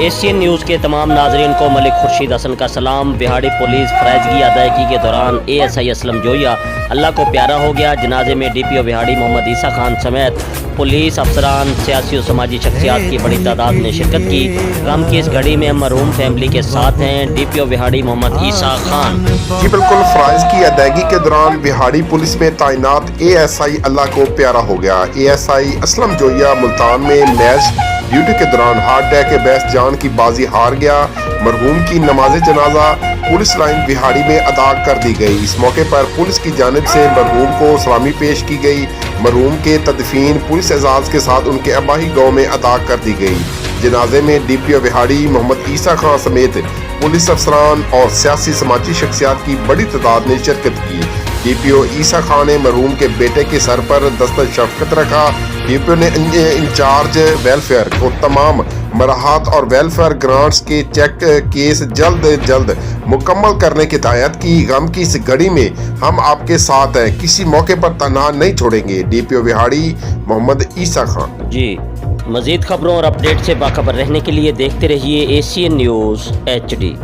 Asian news के तमाम नाजरीन को मलिक खुर्शीद हसन का सलाम। बिहाड़ी पुलिस फ़राइज़गी अदायगी के दौरान ASI असलम जोया अल्लाह को प्यारा हो गया। जनाजे में DPO बिहाड़ी मोहम्मद ईसा खान समेत पुलिस अफसरान, सियासी और समाजी शख्सियात की बड़ी तादाद ने शिरकत की। गम की इस घड़ी में हम मरहूम फैमिली के साथ हैं DPO बिहाड़ी मोहम्मद ईसा खान। जी बिल्कुल, फ़राइज़ की अदायगी के दौरान बिहाड़ी पुलिस में तैनात ASI अल्लाह को प्यारा हो गया। ASI असलम जोया मुल्तान में मैच ड्यूटी के दौरान हार्ट अटैक के बहस जान की बाजी हार गया। मरहूम की नमाज जनाजा पुलिस लाइन बिहाड़ी में अदा कर दी गई। इस मौके पर पुलिस की जानिब से मरहूम को सलामी पेश की गई। मरहूम के तदफीन पुलिस एजाज के साथ उनके अबाही गाँव में अदा कर दी गई। जनाजे में DPO बिहाड़ी मोहम्मद ईसा खान समेत पुलिस अफसरान और सियासी समाजी शख्सियात की बड़ी तादाद ने शिरकत की। DPO ईसा खान ने मरहूम के बेटे के सर पर दस्तक शफकत रखा। DPO ने इंचार्ज वेलफेयर को तमाम मराहत और वेलफेयर ग्रांट्स के चेक केस जल्द मुकम्मल करने की हिदायत की। गम की इस घड़ी में हम आपके साथ हैं, किसी मौके पर तनहा नहीं छोड़ेंगे। DPO बिहाड़ी मोहम्मद ईसा खान। जी, मज़ीद खबरों और अपडेट से बाखबर रहने के लिए देखते रहिए एशियन न्यूज़ HD।